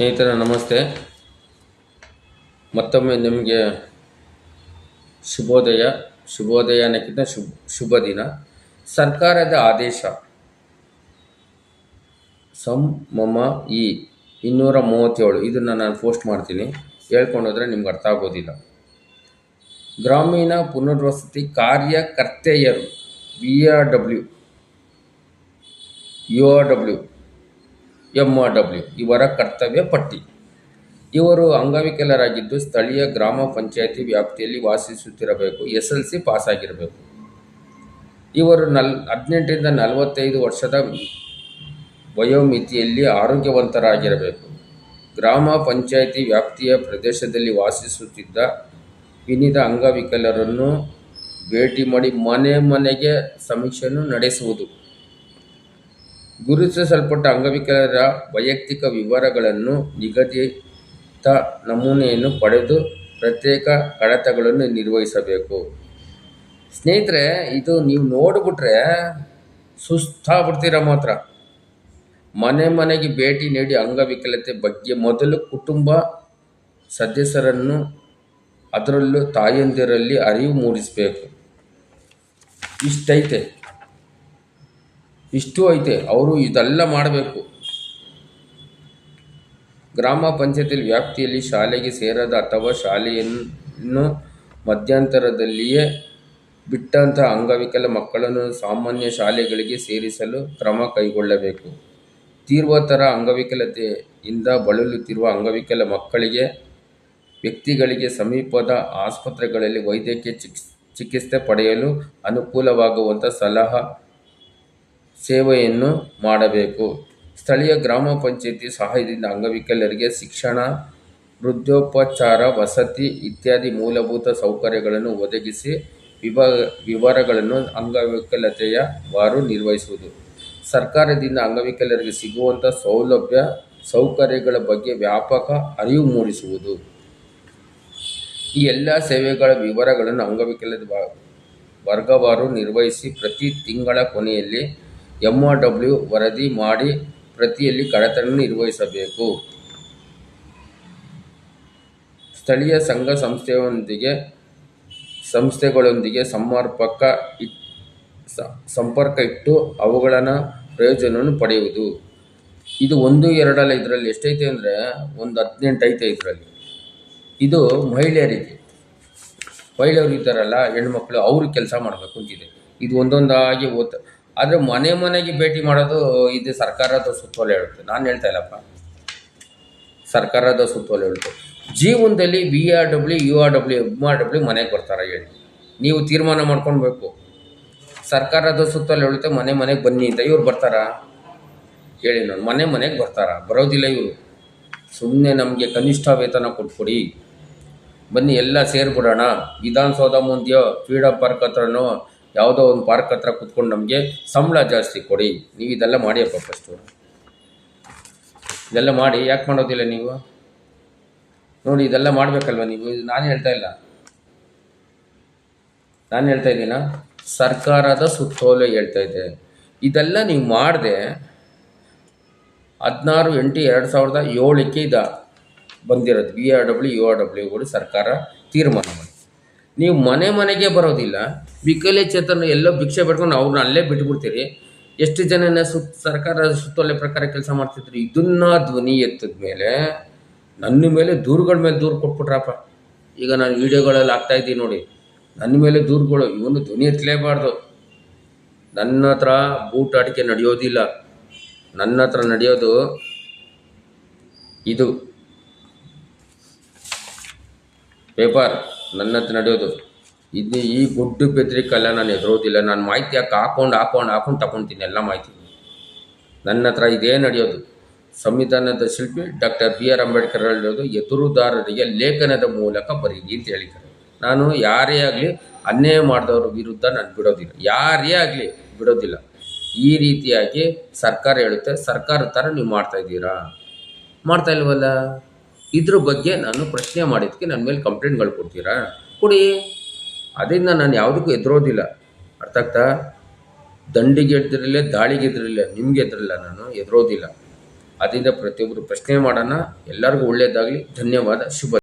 ಸ್ನೇಹಿತರೆ ನಮಸ್ತೆ. ಮತ್ತೊಮ್ಮೆ ನಿಮಗೆ ಶುಭೋದಯ ಅನ್ನೋಕ್ಕಿಂತ ಶುಭ ದಿನ. ಸರ್ಕಾರದ ಆದೇಶ ಸಂ ಮಮ ಇ 237 ಇದನ್ನು ನಾನು ಪೋಸ್ಟ್ ಮಾಡ್ತೀನಿ. ಹೇಳ್ಕೊಂಡೋದ್ರೆ ನಿಮ್ಗೆ ಅರ್ಥ ಆಗೋದಿಲ್ಲ. ಗ್ರಾಮೀಣ ಪುನರ್ವಸತಿ ಕಾರ್ಯಕರ್ತೆಯರು URW MRW ಇವರ ಕರ್ತವ್ಯ ಪಟ್ಟಿ. ಇವರು ಅಂಗವಿಕಲರಾಗಿದ್ದು ಸ್ಥಳೀಯ ಗ್ರಾಮ ಪಂಚಾಯಿತಿ ವ್ಯಾಪ್ತಿಯಲ್ಲಿ ವಾಸಿಸುತ್ತಿರಬೇಕು. SLC ಪಾಸ್ ಆಗಿರಬೇಕು. ಇವರು 18ರಿಂದ 45 ವರ್ಷದ ವಯೋಮಿತಿಯಲ್ಲಿ ಆರೋಗ್ಯವಂತರಾಗಿರಬೇಕು. ಗ್ರಾಮ ಪಂಚಾಯಿತಿ ವ್ಯಾಪ್ತಿಯ ಪ್ರದೇಶದಲ್ಲಿ ವಾಸಿಸುತ್ತಿದ್ದ ವಿವಿಧ ಅಂಗವಿಕಲರನ್ನು ಭೇಟಿ ಮಾಡಿ ಮನೆ ಮನೆಗೆ ಸಮೀಕ್ಷೆಯನ್ನು ನಡೆಸುವುದು. ಗುರುತಿಸಲ್ಪಟ್ಟ ಅಂಗವಿಕಲರ ವೈಯಕ್ತಿಕ ವಿವರಗಳನ್ನು ನಿಗದಿತ ನಮೂನೆಯನ್ನು ಪಡೆದು ಪ್ರತ್ಯೇಕ ಕಡತಗಳನ್ನು ನಿರ್ವಹಿಸಬೇಕು. ಸ್ನೇಹಿತರೆ, ಇದು ನೀವು ನೋಡಿಬಿಟ್ರೆ ಸುಸ್ತಾಗ್ಬಿಡ್ತೀರ. ಮಾತ್ರ ಮನೆ ಮನೆಗೆ ಭೇಟಿ ನೀಡಿ ಅಂಗವಿಕಲತೆ ಬಗ್ಗೆ ಮೊದಲು ಕುಟುಂಬ ಸದಸ್ಯರನ್ನು, ಅದರಲ್ಲೂ ತಾಯಂದಿರಲ್ಲಿ ಅರಿವು ಮೂಡಿಸಬೇಕು. ಇಷ್ಟು ಐತೆ. ಅವರು ಇದೆಲ್ಲ ಮಾಡಬೇಕು. ಗ್ರಾಮ ಪಂಚಾಯತಿ ವ್ಯಾಪ್ತಿಯಲ್ಲಿ ಶಾಲೆಗೆ ಸೇರದ ಅಥವಾ ಶಾಲೆಯನ್ನು ಮಧ್ಯಂತರದಲ್ಲಿಯೇ ಬಿಟ್ಟಂತಹ ಅಂಗವಿಕಲ ಮಕ್ಕಳನ್ನು ಸಾಮಾನ್ಯ ಶಾಲೆಗಳಿಗೆ ಸೇರಿಸಲು ಕ್ರಮ ಕೈಗೊಳ್ಳಬೇಕು. ತೀವ್ರತರ ಅಂಗವಿಕಲತೆಯಿಂದ ಬಳಲುತ್ತಿರುವ ಅಂಗವಿಕಲ ವ್ಯಕ್ತಿಗಳಿಗೆ ಸಮೀಪದ ಆಸ್ಪತ್ರೆಗಳಲ್ಲಿ ವೈದ್ಯಕೀಯ ಚಿಕಿತ್ಸೆ ಪಡೆಯಲು ಅನುಕೂಲವಾಗುವಂಥ ಸಲಹಾ ಸೇವೆಯನ್ನು ಮಾಡಬೇಕು. ಸ್ಥಳೀಯ ಗ್ರಾಮ ಪಂಚಾಯಿತಿ ಸಹಾಯದಿಂದ ಅಂಗವಿಕಲರಿಗೆ ಶಿಕ್ಷಣ, ವೃದ್ಧೋಪಚಾರ, ವಸತಿ ಇತ್ಯಾದಿ ಮೂಲಭೂತ ಸೌಕರ್ಯಗಳನ್ನು ಒದಗಿಸಿ ವಿವರಗಳನ್ನು ಅಂಗವಿಕಲತೆಯ ವಾರು ನಿರ್ವಹಿಸುವುದು. ಸರ್ಕಾರದಿಂದ ಅಂಗವಿಕಲರಿಗೆ ಸಿಗುವಂಥ ಸೌಕರ್ಯಗಳ ಬಗ್ಗೆ ವ್ಯಾಪಕ ಅರಿವು ಮೂಡಿಸುವುದು. ಈ ಎಲ್ಲ ಸೇವೆಗಳ ವಿವರಗಳನ್ನು ಅಂಗವಿಕಲ ವರ್ಗವಾರು ನಿರ್ವಹಿಸಿ ಪ್ರತಿ ತಿಂಗಳ ಕೊನೆಯಲ್ಲಿ MRW ವರದಿ ಮಾಡಿ ಪ್ರತಿಯಲ್ಲಿ ಕಡತಗಳನ್ನು ನಿರ್ವಹಿಸಬೇಕು. ಸ್ಥಳೀಯ ಸಂಘ ಸಂಸ್ಥೆಗಳೊಂದಿಗೆ ಸಂಪರ್ಕ ಇಟ್ಟು ಅವುಗಳ ಪ್ರಯೋಜನವನ್ನು ಪಡೆಯುವುದು. ಇದು 1-2 ಅಲ್ಲ. ಇದರಲ್ಲಿ ಎಷ್ಟೈತೆ ಅಂದರೆ ಒಂದು 18 ಐತೆ. ಇದರಲ್ಲಿ ಇದು ಮಹಿಳೆಯರು ಇದ್ದಾರಲ್ಲ, ಹೆಣ್ಮಕ್ಳು, ಅವರು ಕೆಲಸ ಮಾಡಬೇಕು ಅಂತಿದೆ. ಇದು ಒಂದೊಂದಾಗಿ ಆದರೆ ಮನೆ ಮನೆಗೆ ಭೇಟಿ ಮಾಡೋದು ಇದು ಸರ್ಕಾರದ ಸುತ್ತೋಲೆ ಹೇಳುತ್ತೆ. ನಾನು ಹೇಳ್ತಾ ಇಲ್ಲಪ್ಪ, ಸರ್ಕಾರದ ಸುತ್ತೋಲೆ ಹೇಳುತ್ತೆ. ಜೀವನದಲ್ಲಿ URW MRW ಮನೆಗೆ ಬರ್ತಾರ ಹೇಳಿ? ನೀವು ತೀರ್ಮಾನ ಮಾಡ್ಕೊಳ್ಬೇಕು. ಸರ್ಕಾರದ ಸುತ್ತೋಲೆ ಹೇಳುತ್ತೆ ಮನೆ ಮನೆಗೆ ಬನ್ನಿ ಅಂತ. ಇವ್ರು ಬರ್ತಾರಾ ಹೇಳಿ? ನಾನು ಮನೆ ಮನೆಗೆ ಬರೋದಿಲ್ಲ ಇವರು. ಸುಮ್ಮನೆ ನಮಗೆ ಕನಿಷ್ಠ ವೇತನ ಕೊಟ್ಕೊಡಿ, ಬನ್ನಿ ಎಲ್ಲ ಸೇರಿಬಿಡೋಣ, ವಿಧಾನಸೌಧ ಮುಂದೆಯೋ ಫ್ರೀಡಮ್ ಪಾರ್ಕ್ ಹತ್ರನೋ ಯಾವುದೋ ಒಂದು ಪಾರ್ಕ್ ಹತ್ರ ಕೂತ್ಕೊಂಡು ನಮಗೆ ಸಂಬಳ ಜಾಸ್ತಿ ಕೊಡಿ. ನೀವು ಇದೆಲ್ಲ ಮಾಡಿಯಪ್ಪ ಫಸ್ಟು. ಇದೆಲ್ಲ ಮಾಡಿ. ಯಾಕೆ ಮಾಡೋದಿಲ್ಲ ನೀವು? ನೋಡಿ, ಇದೆಲ್ಲ ಮಾಡಬೇಕಲ್ವ ನೀವು? ನಾನು ಹೇಳ್ತಾ ಇದ್ದೀನ, ಸರ್ಕಾರದ ಸುತ್ತೋಲೆ ಹೇಳ್ತಾ ಇದೆ. ಇದೆಲ್ಲ ನೀವು ಮಾಡದೆ 16/8/2007 ಇದು ಬಂದಿರೋದು. URWಗಳು ಸರ್ಕಾರ ತೀರ್ಮಾನ ಮಾಡಿ. ನೀವು ಮನೆ ಮನೆಗೆ ಬರೋದಿಲ್ಲ. ವಿಕಲಚೇತನ ಎಲ್ಲೋ ಭಿಕ್ಷೆ ಪಡ್ಕೊಂಡು ಅವ್ರನ್ನ ಅಲ್ಲೇ ಬಿಟ್ಬಿಡ್ತೀರಿ. ಎಷ್ಟು ಜನನ ಸರ್ಕಾರದ ಸುತ್ತೋಲೆ ಪ್ರಕಾರ ಕೆಲಸ ಮಾಡ್ತಿದ್ರು. ಇದನ್ನ ಧ್ವನಿ ಎತ್ತಿದ ಮೇಲೆ ನನ್ನ ಮೇಲೆ ದೂರುಗಳ ಮೇಲೆ ದೂರು ಕೊಟ್ಬಿಟ್ರಪ್ಪ. ಈಗ ನಾನು ವಿಡಿಯೋಗಳಲ್ಲಿ ಹಾಕ್ತಾಯಿದ್ದೀನಿ ನೋಡಿ, ನನ್ನ ಮೇಲೆ ದೂರುಗಳು. ಇವನು ಧ್ವನಿ ಎತ್ತಲೇಬಾರ್ದು. ನನ್ನ ಹತ್ರ ಬೂಟ್ ಆಟಿಕೆ ನಡೆಯೋದಿಲ್ಲ. ನನ್ನ ಹತ್ರ ನಡೆಯೋದು ಇದು ಪೇಪರ್. ನನ್ನ ಹತ್ರ ನಡೆಯೋದು ಇದು. ಈ ಗುಡ್ಡು ಬೆದ್ರಿಕೆಲ್ಲ ನಾನು ಎದುರೋದಿಲ್ಲ. ನಾನು ಮಾಹಿತಿ ಹಾಕೊಂಡು ತಗೊತೀನಿ ಎಲ್ಲ ಮಾಹಿತಿ. ನನ್ನ ಹತ್ರ ಇದೇ ನಡೆಯೋದು. ಸಂವಿಧಾನದ ಶಿಲ್ಪಿ ಡಾಕ್ಟರ್ BR ಅಂಬೇಡ್ಕರ್ ಹೇಳೋದು, ಎದುರುದಾರರಿಗೆ ಲೇಖನದ ಮೂಲಕ ಬರೀರಿ ಅಂತ ಹೇಳಿದ್ದಾರೆ. ನಾನು ಯಾರೇ ಆಗಲಿ ಅನ್ಯಾಯ ಮಾಡಿದವ್ರ ವಿರುದ್ಧ ನಾನು ಬಿಡೋದಿಲ್ಲ. ಯಾರೇ ಆಗಲಿ ಬಿಡೋದಿಲ್ಲ. ಈ ರೀತಿಯಾಗಿ ಸರ್ಕಾರ ಹೇಳುತ್ತೆ. ಸರ್ಕಾರ ಥರ ನೀವು ಮಾಡ್ತಾಯಿದ್ದೀರಾ? ಮಾಡ್ತಾ ಇಲ್ವಲ್ಲ? ಇದ್ರ ಬಗ್ಗೆ ನಾನು ಪ್ರಶ್ನೆ ಮಾಡಿದ್ದಕ್ಕೆ ನನ್ನ ಮೇಲೆ ಕಂಪ್ಲೇಂಟ್ಗಳು ಕೊಡ್ತೀರಾ? ಕೊಡಿ. ಅದರಿಂದ ನಾನು ಯಾವುದಕ್ಕೂ ಎದುರೋದಿಲ್ಲ. ಅರ್ಥ ಆಗ್ತಾ? ದಂಡಿಗೆ ಎದ್ರಿಲ್ಲ, ದಾಳಿಗೆ ಎದ್ರಿಲ್ಲ, ನಿಮ್ಗೆ ಎದ್ರಿಲ್ಲ, ನಾನು ಎದುರೋದಿಲ್ಲ. ಅದರಿಂದ ಪ್ರತಿಯೊಬ್ಬರು ಪ್ರಶ್ನೆ ಮಾಡೋಣ. ಎಲ್ಲರಿಗೂ ಒಳ್ಳೆಯದಾಗಲಿ. ಧನ್ಯವಾದ. ಶುಭ